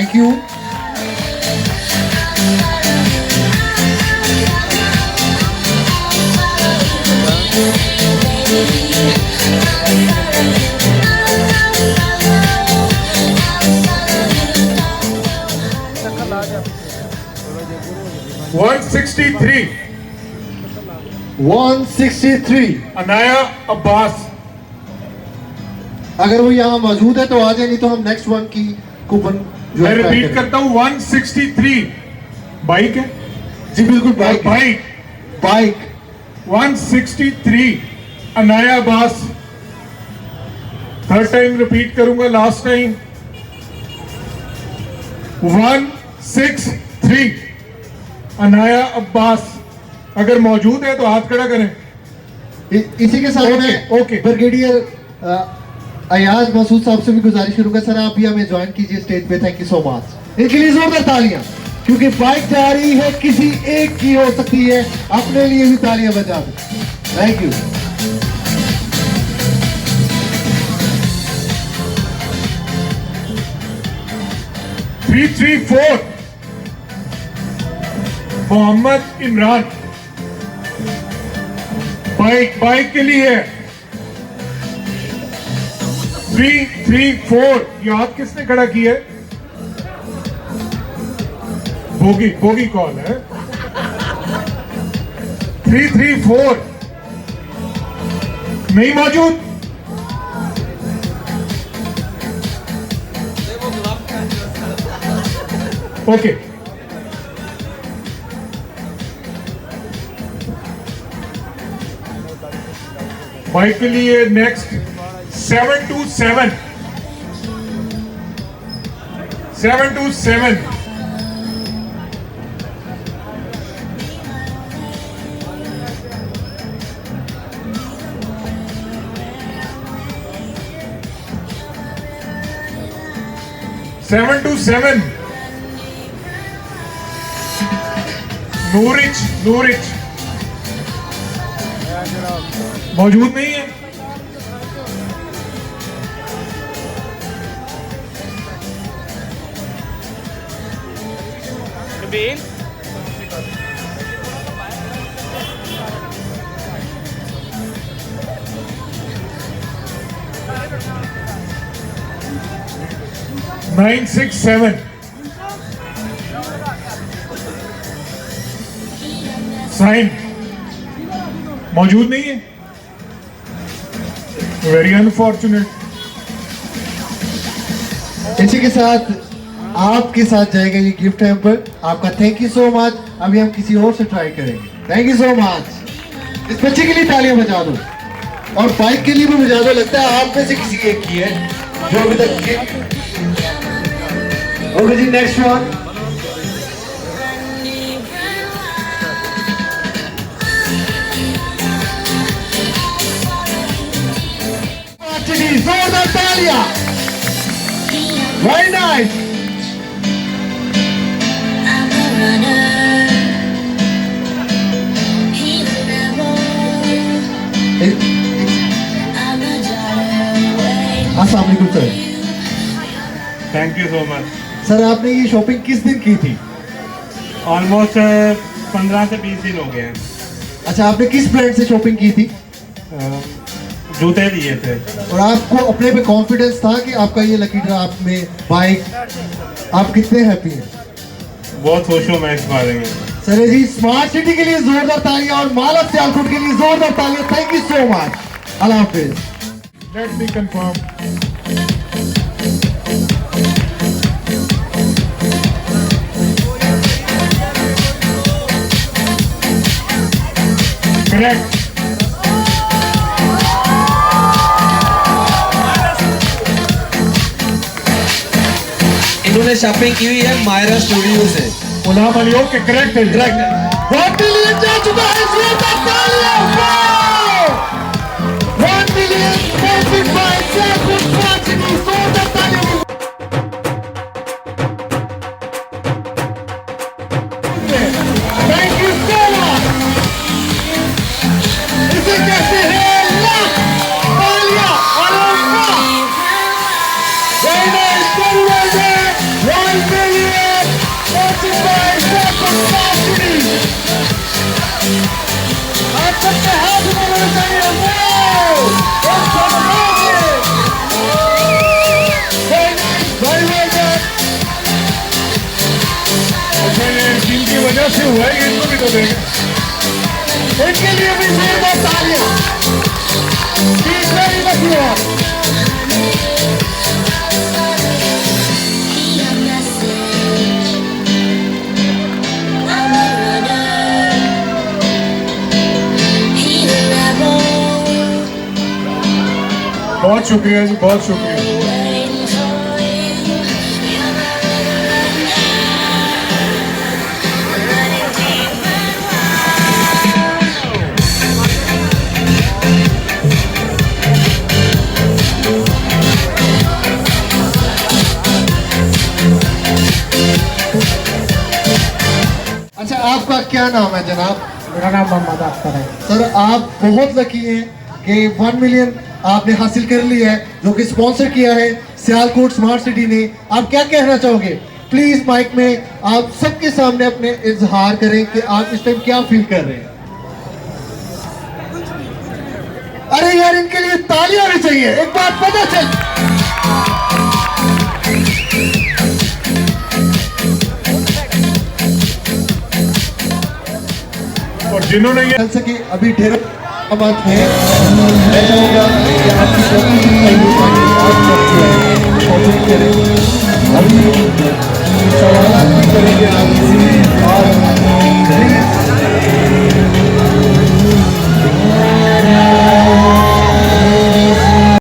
Thank you. $163 163। Anaya Abbas. अगर वो यहाँ मौजूद है तो आ जाए, नहीं तो हम नेक्स्ट वन की कूपन जो मैं है पैक रिपीट करें। करता हूँ 163 बाइक है जी बिल्कुल, bike bike bike 163 Anaya Abbas. Third time repeat करूंगा, लास्ट टाइम 163 अनाया अब्बास। अगर मौजूद है तो हाथ खड़ा करें। इसी के साथ ओके, मैं ओके। ब्रिगेडियर अयाज मसूद साहब से भी गुजारिश करूंगा, सर आप भी हमें ज्वाइन कीजिए स्टेज पे। Thank you so much. इनके लिए जोरदार तालियां, क्योंकि बाइक जा रही है, किसी एक की हो सकती है, अपने लिए भी तालियां बजा दो। Thank you. Three three four Mohammad Imran. Bike के लिए 334 याद किसने खड़ा किया है? बोगी कॉल है। 334 नहीं मौजूद। ओके, बाइक के लिए नेक्स्ट 727 727 नूरिच मौजूद नहीं है। Bean. Nine six seven साइन मौजूद नहीं है। Very unfortunate. इसी के साथ आपके साथ जाएगा ये गिफ्ट हैम्पर आपका। Thank you so much. अभी हम किसी और से ट्राई करेंगे। Thank you so much. इस बच्चे के लिए तालियां बजा दो और बाइक के लिए भी बजा दो। लगता है आप में से किसी एक की है जो अभी तक। ओके जी, नेक्स्ट वन। जोरदार तालियां। Very nice. अस्सलाम वालेकुम sir. Thank you so much. Sir आपने ये शॉपिंग किस दिन की थी? ऑलमोस्ट 15 से 20 दिन हो गए हैं। अच्छा, आपने किस ब्रांड से शॉपिंग की थी? जूते लिए थे। और आपको अपने पे कॉन्फिडेंस था कि आपका ये लकी ड्रा आप में बाइक, आप कितने हैप्पी हैं? बहुत खुश हूँ मैं इस बारे में। सर जी, स्मार्ट सिटी के लिए जोरदार तालियां और माला सियालकोट के लिए जोरदार तालियां। Thank you so much. Allah Hafiz. Let me confirm. Correct. इन्होंने शॉपिंग की हुई है मायरा स्टूडियो से। गुलाम अली के करेक्ट है। करेक्ट। 1 मिलियन जा चुका है। जोरदार तालियां। 1 मिलियन 45 सेकंड पहुंचनी। जोरदार तालियां। Thank you so much. इसे कहते हैं लाख तालियां। अरे वाह, very nice, very well done. 1 million हुआ है, इनको भी तो देंगे। इनके लिए भी जोरदार तालियां। He's very lucky one. बहुत शुक्रिया जी, बहुत शुक्रिया। अच्छा, आपका क्या नाम है जनाब? मेरा नाम मोहम्मद अख्तर है। सर, आप बहुत लकी हैं कि 1 मिलियन आपने हासिल कर लिया है, जो कि स्पॉन्सर किया है सियालकोट स्मार्ट सिटी ने। आप क्या कहना चाहोगे? प्लीज माइक में आप सबके सामने अपने इजहार करें कि आप इस टाइम क्या फील कर रहे हैं। अरे यार, इनके लिए तालियां भी चाहिए। एक बात पता चल, और जिन्होंने ये चल सके अभी ढेर बात है। मैं चाहूंगा कि आपकी